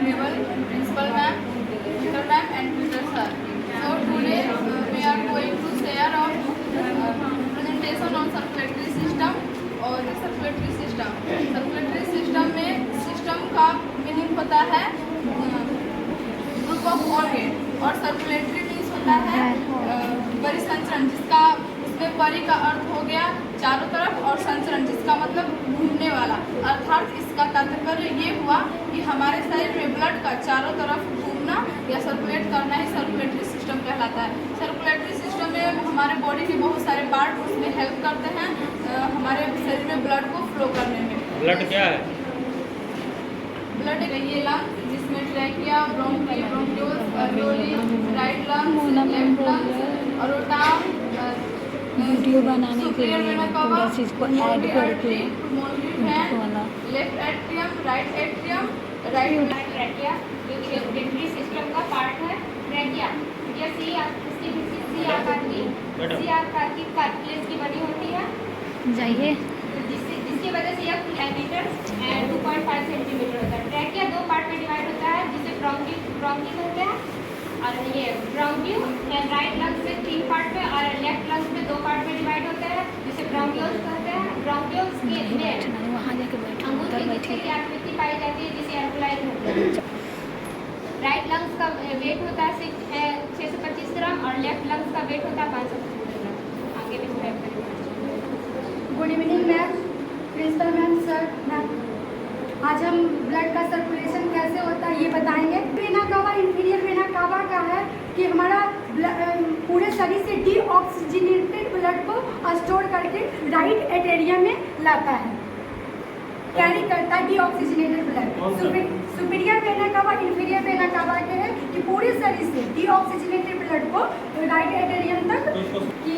honorable principal ma'am, tutor ma'am and tutor sir. So today we are going to share our presentation on circulatory system और circulatory system. Circulatory system में system का meaning होता है group of organ और circulatory means होता है परिसंचरण, जिसका इसमें परि का अर्थ हो गया चारों तरफ और संचरण जिसका मतलब घूमने वाला। अर्थात इसका तात्पर्य ये हुआ कि हमारे शरीर में ब्लड का चारों तरफ घूमना या सर्कुलेट करना ही सर्कुलेटरी सिस्टम कहलाता है। सर्कुलेटरी सिस्टम में हमारे बॉडी के बहुत सारे पार्ट उसमें हेल्प करते हैं हमारे शरीर में ब्लड को फ्लो करने में। ब्लड क्या है? ब्लड ये लंग जिसमें trachea, bronchioles, alveoli, right lungs, left lungs, अरोटाम, वीडियो बनाने के लिए थोड़ा सी इसको ऐड करके left atrium, right atrium, right trachea जो कि रेस्पिरेटरी सिस्टम का पार्ट है। ट्रैकिया या सी आकार की कार्टिलेज की बनी होती है, जाइए जिसकी वजह से यह 2.5 सेंटीमीटर होता है। ट्रैकिया दो पार्ट में डिवाइड होता है जिसे ब्रोंकी कहते हैं, और ये ब्रोंकियो राइट लंग्स में 3 पार्ट में और लेफ्ट लंग्स में 2 पार्ट में डिवाइड होते हैं जिसे ब्रोंकियोल्स कहते हैं। ब्रोंकियोल्स के में वहाँ जाके अंगूर के गुच्छे की आकृति पाई जाती है जिसे एल्वोलाई कहते हैं। राइट लंग्स का वेट होता है 625 ग्राम और लेफ्ट लंग्स का वेट होता है 525 ग्राम। आगे डिस्क्राइब करेंगे। Good evening ma'am, principal ma'am, sir ma'am. आज हम ब्लड का सर्कुलेशन कैसे होता है ये बताएंगे। Vena cava inferior vena cava का है कि हमारा पूरे शरीर से डीऑक्सीजनेटेड ब्लड को स्टोर करके राइट एटेरियम में लाता है, कैरी करता है deoxygenated blood. Superior vena cava inferior vena cava के है कि पूरे शरीर से डीऑक्सीजनेटेड ब्लड को राइट एटेरियम तक कि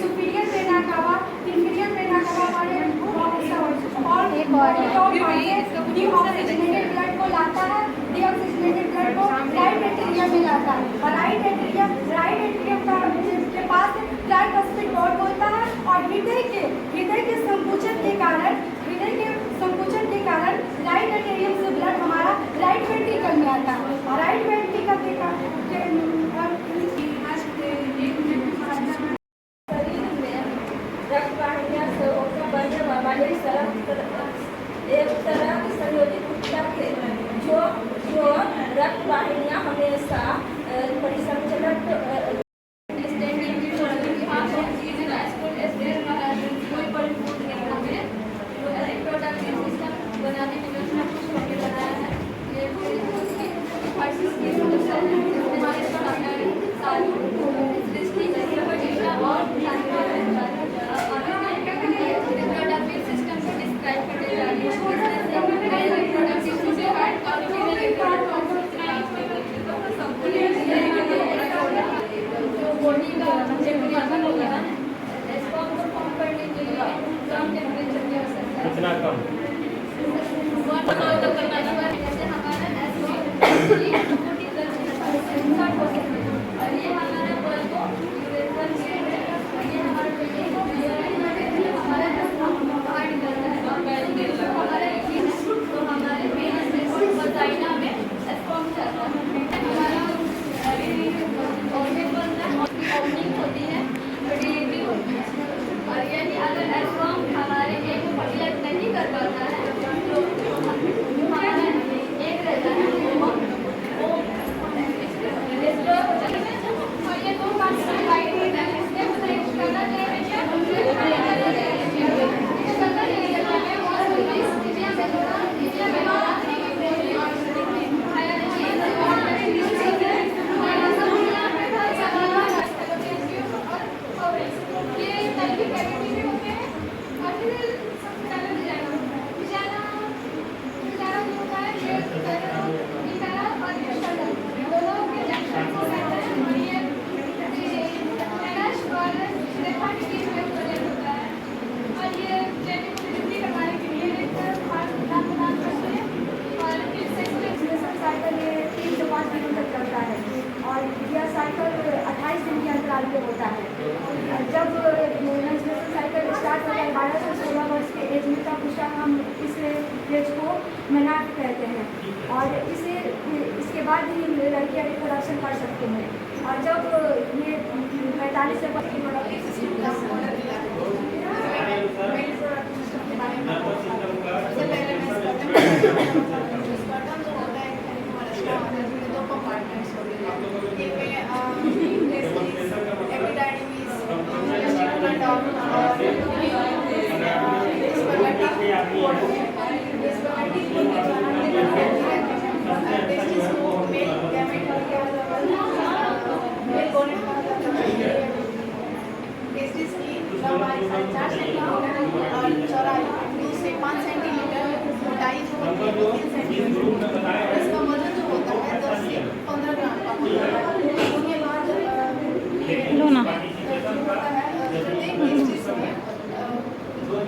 superior vena cava inferior vena cava हमारे डीऑक्सीजनेटेड ब्लड को लाता है, डीऑक्सीजनेटेड ब्लड को राइट एटेरियम में लाता है और राइट एटेरियम के पास ट्राइकस्पिड बॉर्ड होता है और हृदय के संकुचन के कारण राइट एटेरियम से ब्लड हमारा राइट वेंट्रिकल में आता है और राइट वेंट्रिकल के एक तरह की संयोजित ऊर्जा है जो रक्त वाहिनियां हमेशा परिसंचलन बनाने में योजना कुछ करके बनाया है। ये सिस्टम को डिस्क्राइब करने जा रही कितना कम? मेनार्क कहते हैं। और इसके बाद ही लड़कियाँ रिप्रोडक्शन कर सकती हैं। और जब ये 45 से 55 और चौड़ाई 2 से 5 सेंटीमीटर, मोटाई जो होती है 3 सेंटीमीटर, इसका वजन जो होता है 10 से 15 ग्राम का होता है। उसके बाद लो ना। होता है प्रत्येक टेस्टिस में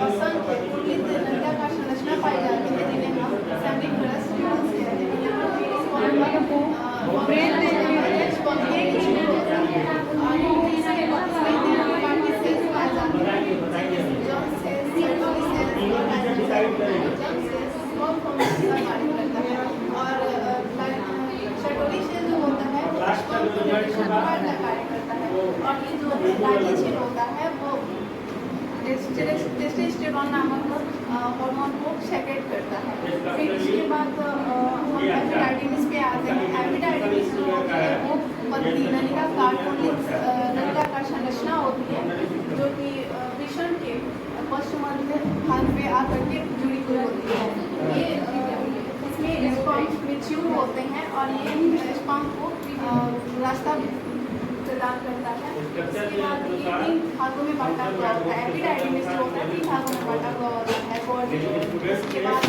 असंख्य उन्नीत नलिकाकार संरचना पाई जाती है जिन्हें हम सेमिक्रस ट्यूब्स कहते हैं। यहाँ पर जो होता है वो कार्य करता है और ये जो डाइजेशन होता है वो टेस्टोस्टेरोन नामक हार्मोन को सेक्रेट करता है। फिर इसके बाद हम एपिडाइडिमिस पे आते हैं। एपिडाइडिमिस जो होती है वो पतली नलिकाकार संरचना होती है जो कि वृषण के पश्चिमध्य भाग पे आकर के जुड़ी हुई होती है। ये इसमें स्पर्म मैच्योर होते हैं और ये स्पर्म को रास्ता प्रदान करता है। इसके बाद ये 3 भागों में बांटा हुआ होता है। एपिडाइडिमिस जो होता है 3 भागों में बांटा हुआ होता है बॉडी। इसके बाद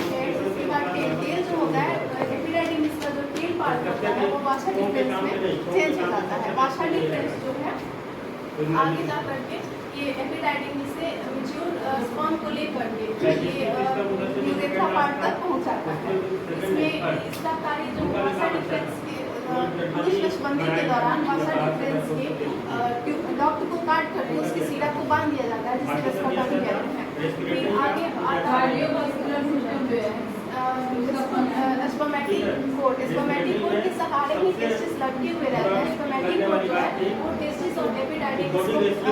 टेल जो होता है, एपिडाइडिमिस का जो टेल पार्ट होता है वो वाशा डिफरेंस में चेंज हो जाता है। वाशा डिफरेंस जो है आगे जा करके ये एपिडाइडिमिस से मैच्योर स्पर्म को लेकर के ये यूरेथ्रा पार्ट तक पहुंचाता है। इसमें इसका कार्य जो वाशा डिफरेंस के पुरुष नसबंदी के दौरान वाशा डिफरेंस के डॉक्टर को काट करके उसकी सीरा को बांध दिया जाता है जिसे रस्पटामी कहते हैं। फिर आगे कार्डियोवास्कुलर सिस्टम जो है स्पर्मेटिक कोट के सहारे ही टेस्टिस लटके हुए रहते हैं। स्पर्मेटिक कोट जो है वो टेस्टिस और एपिडाइडिमिस को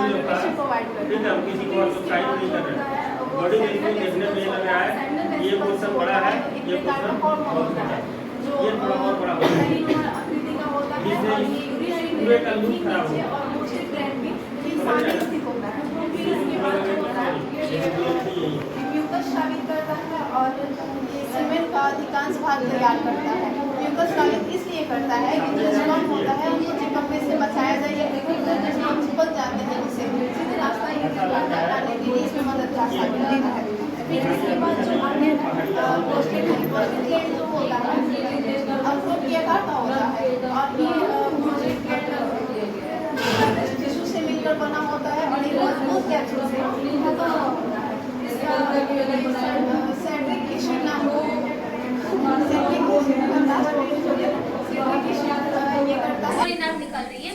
न्यूट्रिशन प्रोवाइड करता है। इसके बाद जो होता है वो सेमिनल वेसिकल्स होता है। सेमिनल वेसिकल्स होता है एक प्रकार का हार्मोन होता है जो शरीर आकृति का होता है और ये यूरिनरी ट्रैक्ट के नीचे और मोस्टली ग्लैंड में सामने स्थित होता है। फिर इसके बाद जो होता है म्यूकस स्रावित करता है और ये सीमेंट का अधिकांश भाग तैयार करता है। म्यूकस स्रावित इसलिए करता है कि जो स्पर्म होता है उनको चिपकने से बचाया जाए या जो स्पर्म चिपक जाते हैं उससे सीधे रास्ता निकालने के लिए इसमें मदद करता है। फिर इसके बाद जो अन्य प्रोस्टेट ग्लैंड जो होता है अखरोट के आकार का होता है और ये टिश्यू से मिलकर बना होता है और एक मजबूत कैप्सूल से ढका हुआ होता है। सेट्रिक एसिड नाम ये करता है नर्व निकल रही है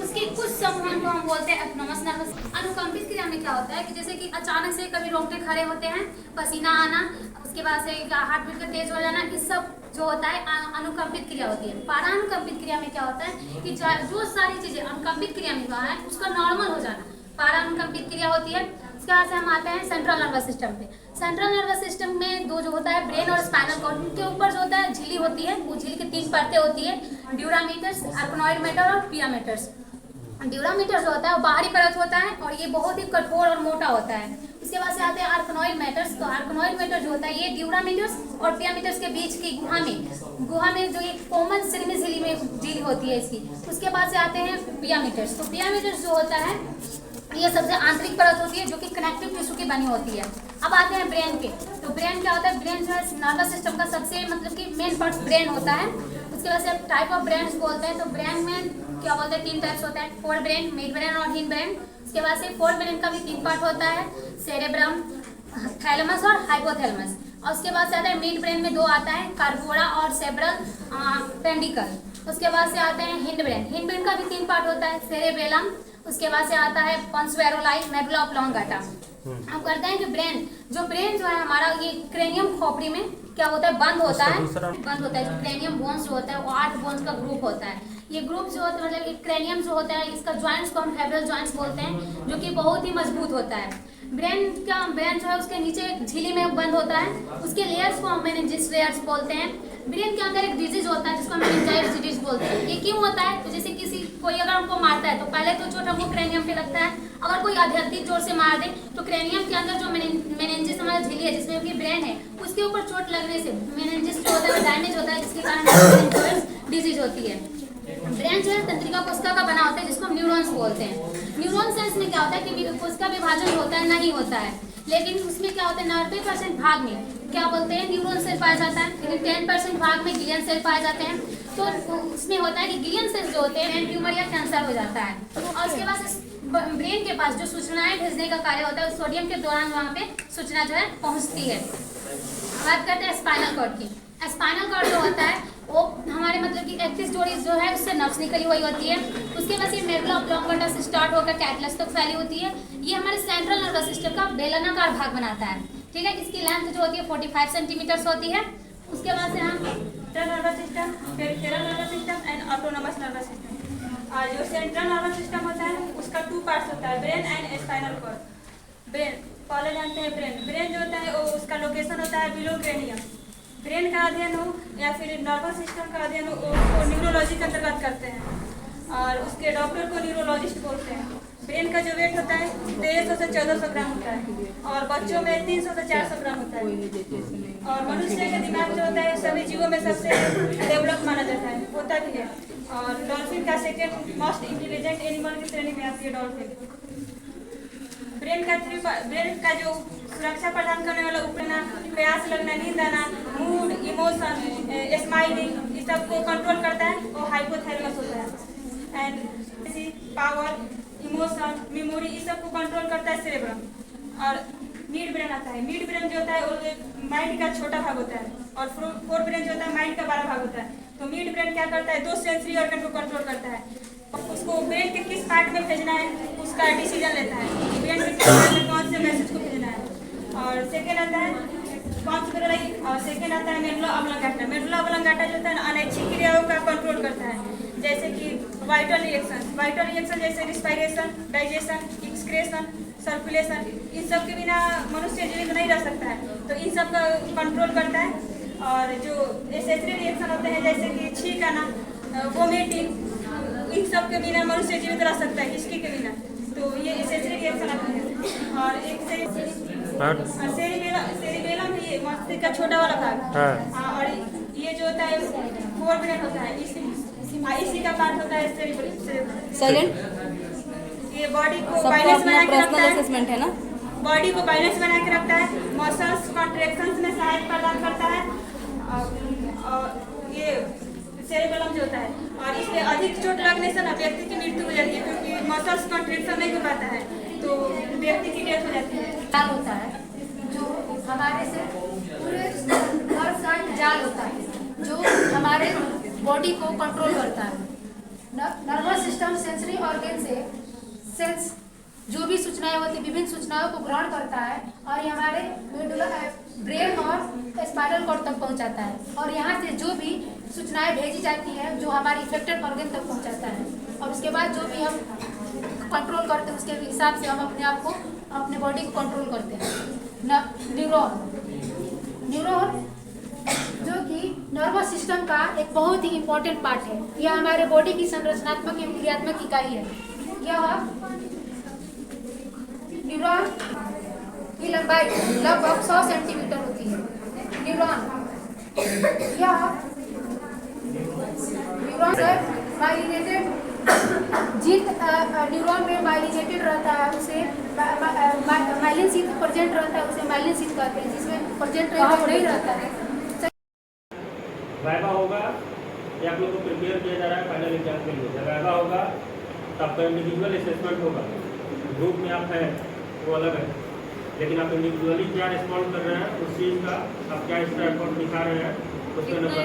उसकी कुछ समूहों को हम बोलते हैं ऑटोनोमस नर्वस। अनुकंपित क्रिया में क्या होता है कि जैसे कि अचानक से कभी रोंगटे खड़े होते हैं, पसीना आना, उसके बाद से हार्ट बीट का तेज हो जाना, इस सब जो होता है अनुकंपित क्रिया होती है। पारानुकंपित क्रिया में क्या होता है कि जो सारी चीजें अनुकंपित क्रिया में हुआ है उसका नॉर्मल हो जाना पारानुकंपित क्रिया होती है। इसके बाद से हम आते हैं सेंट्रल नर्वस सिस्टम पे। सेंट्रल नर्वस सिस्टम में दो जो होता है ब्रेन और स्पाइनल कॉर्ड, उनके ऊपर जो होता है झिल्ली होती है, वो झिल्ली की 3 परतें होती है, ड्यूरामीटर्स, आर्कनॉइड मैटर और पियामीटर्स। ड्यूरामीटर जो होता है वो बाहरी परत होता है और ये बहुत ही कठोर और मोटा होता है। उसके बाद से आते हैं आर्कनॉइड मैटर्स। तो आर्कनॉइड मैटर जो होता है ये ड्यूरामीटर्स और पियामीटर्स के बीच की गुहा में जो ये कॉमन सिरमी झिल्ली होती है इसकी। उसके बाद से आते हैं पियामीटर्स। तो पियामीटर्स जो होता है ये सबसे आंतरिक परत होती है जो कि कनेक्टिव टिश्यू की बनी होती है। अब आते हैं ब्रेन के। तो ब्रेन क्या होता है, ब्रेन जो है नर्वस सिस्टम का सबसे मतलब कि मेन पार्ट ब्रेन होता है। उसके बाद से टाइप ऑफ ब्रेन बोलते हैं। तो ब्रेन में क्या बोलते हैं 3 टाइप्स होता है, फोर ब्रेन, मिड ब्रेन और हिंड ब्रेन। उसके बाद से फोर ब्रेन का भी 3 पार्ट होता है, सेरेब्रम, थैलेमस और हाइपोथैलेमस। और उसके बाद से आता है मिड ब्रेन में 2 आता है, कार्बोरा और सेरेब्रल पेंडिकल। उसके बाद से आते हैं हिंड ब्रेन। हिंड ब्रेन का भी 3 पार्ट होता है, सेरेबेलम उसके बाद से आता है पॉन्स वेरोलाई, मेडुला ऑब्लोंगाटा। हम करते हैं कि ब्रेन जो है हमारा, ये क्रेनियम खोपड़ी में क्या होता है, बंद होता है। जो क्रेनियम बोन्स जो होता है वो 8 बोन्स का ग्रुप होता है। ये ग्रुप जो होता है मतलब एक क्रेनियम जो होता है, इसका जॉइंट्स को हम फेब्रल जॉइंट्स बोलते हैं, जो कि बहुत ही मजबूत होता है। ब्रेन जो है उसके नीचे एक झिल्ली में बंद होता है, उसके लेयर्स को हम मेनिंजिस लेयर्स बोलते हैं। ब्रेन के अंदर एक डिजीज होता है जिसको हम मेनिंजाइटिस डिजीज बोलते हैं। ये क्यों होता है? तो जैसे कोई अगर हमको मारता है तो पहले तो चोट हमको क्रेनियम पे लगता है, अगर कोई अत्यधिक जोर से मार दे तो क्रेनियम के अंदर जो मेनिंजिस हमारा झिल्ली है जिसमें कि ब्रेन है, उसके ऊपर चोट लगने से मेनिंजिस जो होता है डैमेज होता है, जिसके कारण मेनिंजाइटिस डिजीज होती है। ब्रेन जो है तंत्रिका कोशिका का बना होता है जिसको हम न्यूरॉन्स बोलते हैं। न्यूरॉन सेल्स में क्या होता है कि कोशिका विभाजन होता है नहीं होता है, लेकिन उसमें क्या होता है 90% भाग में क्या बोलते हैं न्यूरॉन सेल पाया जाता है, लेकिन 10% भाग में ग्लियन सेल पाए जाते हैं। तो उसमें होता है कि ग्लियन सेल जो होते हैं ट्यूमर या कैंसर हो जाता है। और उसके बाद ब्रेन के पास जो सूचनाएं भेजने का कार्य होता है, सोडियम के दौरान वहाँ पे सूचना जो है पहुँचती है। बात करते हैं स्पाइनल कॉर्ड की। स्पाइनल कॉर्ड जो होता है वो हमारे मतलब कि 31 जोड़ी जो है उससे नर्व्स निकली हुई होती है। उसके बाद ये मेडुला ऑब्लोंगाटा से स्टार्ट होकर कैटलेस तक फैली होती है। ये हमारे सेंट्रल नर्वस सिस्टम का बेलनाकार भाग बनाता है, ठीक है। इसकी लेंथ जो होती है 45 सेंटीमीटर होती है। उसके बाद से हम central nervous system, peripheral nervous system and autonomous nervous system. और जो सेंट्रल नर्वस सिस्टम होता है उसका 2 पार्ट्स होता है, brain and spinal cord. Brain पहले जानते हैं, ब्रेन जो होता है वो उसका लोकेशन होता है बिलो क्रेनियम। ब्रेन का अध्ययन हो या फिर नर्वस सिस्टम का अध्ययन हो उसको न्यूरोलॉजी के अंतर्गत करते हैं, और उसके डॉक्टर को न्यूरोलॉजिस्ट बोलते हैं। ब्रेन का जो वेट होता है 1300 से 1400 ग्राम होता है, और बच्चों में 300 से 400 ग्राम होता है। और मनुष्य का दिमाग जो होता है सभी जीवों में सबसे डेवलप माना जाता है, होता भी है। और डॉल्फिन का सेकेंड मोस्ट इंटेलिजेंट एनिमल की श्रेणी में आती है डॉल्फिन। ब्रेन का जो सुरक्षा प्रदान करने वाला उपकरण, प्यास लगना, नींद आना, मूड, इमोशन, स्माइलिंग, इस सब को कंट्रोल करता है वो हाइपोथैलेमस होता है। एंड पावर, इमोशन, मेमोरी, इस सब को कंट्रोल करता है सेरेब्रम। और मिड ब्रेन आता है। मिड ब्रेन जो होता है वो माइंड का छोटा भाग होता है, और फोर ब्रेन जो होता है माइंड का बड़ा भाग होता है। तो मिड ब्रेन क्या करता है 2 सेंसरी ऑर्गन को कंट्रोल करता है, उसको ब्रेन के किस पार्ट में भेजना है उसका डिसीजन लेता है, ब्रेन के किस पार्ट में कौन से मैसेज को भेजना है। और सेकेंड आता है और सेकेंड आता है मेडुला ऑब्लोंगाटा। मेडुला ऑब्लोंगाटा जो होता है अनैच्छिक क्रियाओं का कंट्रोल करता है, जैसे कि वाइटल रिएक्शन जैसे रिस्पायरेशन, डाइजेशन, एक्सक्रेशन, सर्कुलेशन, इन सब के बिना मनुष्य जीवित नहीं रह सकता है, तो इन सब का कंट्रोल करता है। और जो एसेसरी रिएक्शन होते हैं जैसे कि छींक आना, वोमिटिंग, इन सब के बिना मनुष्य जीवित रह सकता है, इसके बिना, तो ये एसेसरी रिएक्शन आते हैं। और एक सेरिबेलम ये मस्तिष्क का छोटा वाला भाग, और ये जो होता है फोर ब्रेन होता है, इसी का पार्ट होता है सेरेब्रम। ये बॉडी को बैलेंस बना के रखता है, ना, बॉडी को बैलेंस बना के रखता है, मसल्स कॉन्ट्रैक्शंस में सहायता प्रदान करता है। और ये सेरेबेलम जो होता है, और इसमें अधिक चोट लगने से ना व्यक्ति की मृत्यु हो जाती है, क्योंकि मसल्स कॉन्ट्रैक्शन नहीं हो पाता है तो व्यक्ति की डेथ हो जाती है। जाल होता है जो हमारे से पूरे हर साइड जाल होता है जो हमारे बॉडी को कंट्रोल करता है। नर्वस सिस्टम सेंसरी ऑर्गन से सेंस जो भी सूचनाएं होती है विभिन्न सूचनाओं को ग्रहण करता है, और ये हमारे मेडुला ब्रेन और स्पाइनल कॉर्ड तक पहुंचाता है, और यहाँ से जो भी सूचनाएं भेजी जाती हैं जो हमारी इफेक्टेड ऑर्गन तक पहुंचाता है। और उसके बाद जो भी हम कंट्रोल करते हैं उसके हिसाब से हम अपने आप को, अपने बॉडी को कंट्रोल करते हैं। न्यूरॉन जो कि नर्वस सिस्टम का एक बहुत ही इम्पोर्टेंट पार्ट है, यह हमारे बॉडी की संरचनात्मक एवं क्रियात्मक इकाई है। यह न्यूरॉन की लंबाई लगभग 100 सेंटीमीटर होती है। न्यूरॉन में माइलिनेटेड रहता है, उसे माइलिन शीथ प्रेजेंट रहता है, उसे माइलिन शीथ कहते हैं, जिसमें प्रेजेंट नहीं रहता है। वाइवा होगा ये आप लोग को प्रिपेयर किया जा रहा है फाइनल एग्जाम के लिए। जब वाइवा होगा तो आपका इंडिविजुअल असेसमेंट होगा, ग्रुप में आप हैं वो अलग है, लेकिन आप इंडिविजुअली क्या रिस्पॉन्ड कर रहे हैं उस चीज़ का आप क्या इसका एफर्ट दिखा रहे हैं उसका नंबर